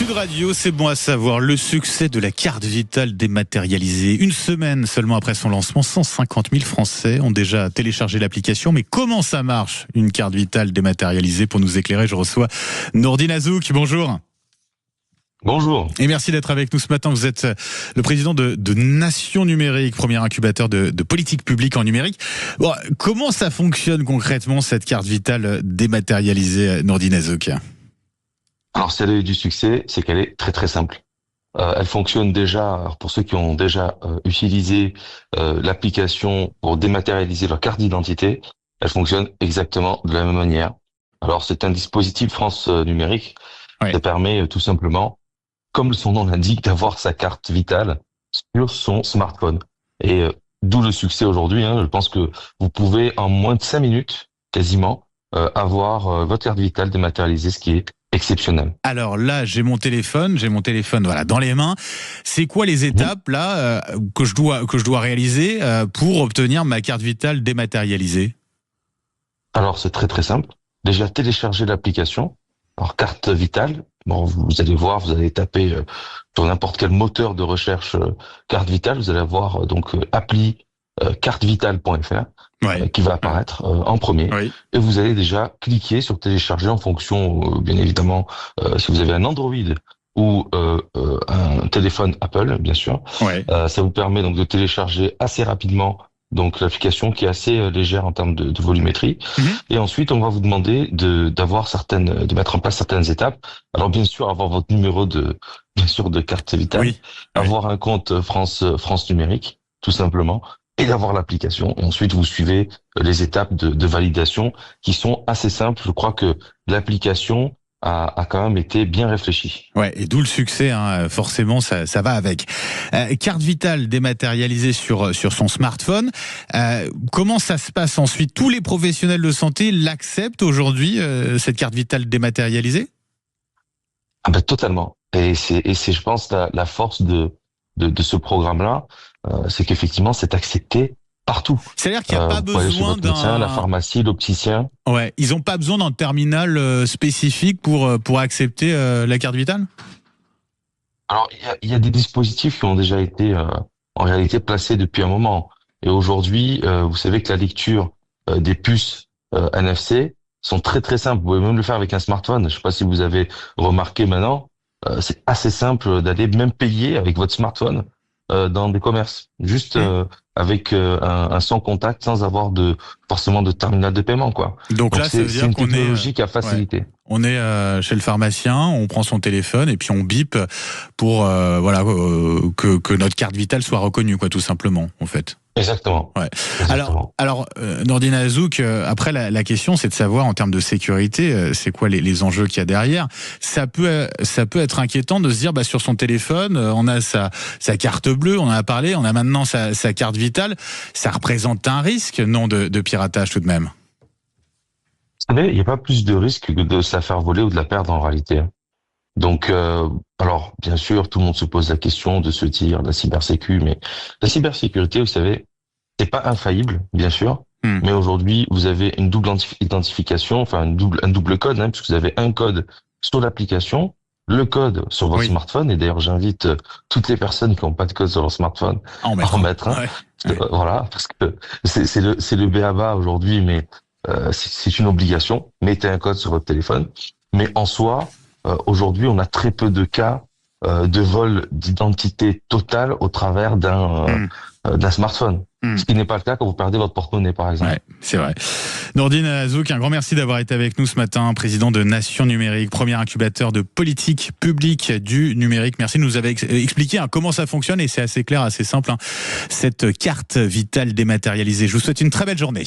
Sud Radio, c'est bon à savoir, le succès de la carte vitale dématérialisée. Une semaine seulement après son lancement, 150 000 Français ont déjà téléchargé l'application. Mais comment ça marche, une carte vitale dématérialisée? Pour nous éclairer, je reçois Nourdine Azouk. Bonjour. Bonjour. Et merci d'être avec nous ce matin. Vous êtes le président de Nation Numérique, premier incubateur de politique publique en numérique. Bon, comment ça fonctionne concrètement, cette carte vitale dématérialisée, Nourdine Azouk? Alors, si elle a eu du succès, c'est qu'elle est très très simple. Elle fonctionne déjà, alors pour ceux qui ont déjà utilisé l'application pour dématérialiser leur carte d'identité, elle fonctionne exactement de la même manière. Alors, c'est un dispositif France Numérique qui permet tout simplement, comme son nom l'indique, d'avoir sa carte vitale sur son smartphone. Et d'où le succès aujourd'hui. Je pense que vous pouvez, en moins de 5 minutes, quasiment, avoir votre carte vitale dématérialisée, ce qui est exceptionnel. Alors là, j'ai mon téléphone, voilà, dans les mains. C'est quoi les étapes là que je dois réaliser pour obtenir ma carte vitale dématérialisée? Alors, c'est très très simple. Déjà, télécharger l'application. Alors, carte vitale. Bon, vous allez voir, vous allez taper sur n'importe quel moteur de recherche carte vitale. Vous allez avoir appli cartevitale.fr qui va apparaître en premier. Oui. Et vous allez déjà cliquer sur télécharger en fonction, bien évidemment, si vous avez un Android ou un téléphone Apple, bien sûr. Oui. Ça vous permet donc de télécharger assez rapidement donc l'application qui est assez légère en termes de volumétrie. Et ensuite, on va vous demander de mettre en place certaines étapes. Alors bien sûr, avoir votre numéro de carte vitale, avoir un compte France Numérique, tout simplement, et d'avoir l'application. Et ensuite, vous suivez les étapes de validation qui sont assez simples. Je crois que l'application a quand même été bien réfléchi. Ouais, et d'où le succès, forcément, ça va avec. Carte vitale dématérialisée sur son smartphone. Comment ça se passe ensuite? Tous les professionnels de santé l'acceptent aujourd'hui, cette carte vitale dématérialisée? Totalement. Et c'est, je pense, la force de ce programme-là, c'est qu'effectivement, c'est accepté partout. C'est-à-dire qu'il n'y a pas besoin d'un médecin, la pharmacie, l'opticien. Ouais, ils n'ont pas besoin d'un terminal spécifique pour accepter la carte vitale? Alors, il y a des dispositifs qui ont déjà été en réalité placés depuis un moment. Et aujourd'hui, vous savez que la lecture des puces NFC sont très très simples. Vous pouvez même le faire avec un smartphone. Je ne sais pas si vous avez remarqué maintenant, c'est assez simple d'aller même payer avec votre smartphone dans des commerces, juste avec un sans contact, sans avoir forcément de terminal de paiement, quoi. Donc là, ça veut dire qu'on est technologie qui a facilité. Ouais. On est chez le pharmacien, on prend son téléphone et puis on bip pour que notre carte vitale soit reconnue, quoi, tout simplement, en fait. Exactement. Ouais. Exactement. Alors Nourdine Azouk, après la question, c'est de savoir en termes de sécurité, c'est quoi les enjeux qu'il y a derrière. Ça peut être inquiétant de se dire, sur son téléphone, on a sa carte bleue, on en a parlé, on a maintenant sa carte vitale. Ça représente un risque, non, de piratage tout de même? Vous savez, il n'y a pas plus de risque que de se la faire voler ou de la perdre en réalité. Donc, alors, bien sûr, tout le monde se pose la question de se dire la cybersécu, mais la cybersécurité, vous savez, c'est pas infaillible, bien sûr, mais aujourd'hui, vous avez une double identification, enfin un double code, puisque vous avez un code sur l'application, le code sur votre smartphone, et d'ailleurs, j'invite toutes les personnes qui n'ont pas de code sur leur smartphone à en mettre un. Voilà, parce que c'est le b.a.-ba aujourd'hui, mais c'est une obligation. Mettez un code sur votre téléphone, mais en soi, aujourd'hui, on a très peu de cas de vol d'identité totale au travers d'un smartphone. Ce qui n'est pas le cas quand vous perdez votre porte-monnaie, par exemple. Ouais, c'est vrai. Nourdine Azouk, un grand merci d'avoir été avec nous ce matin, président de Nation Numérique, premier incubateur de politique publique du numérique. Merci de nous avoir expliqué comment ça fonctionne, et c'est assez clair, assez simple, cette carte vitale dématérialisée. Je vous souhaite une très belle journée.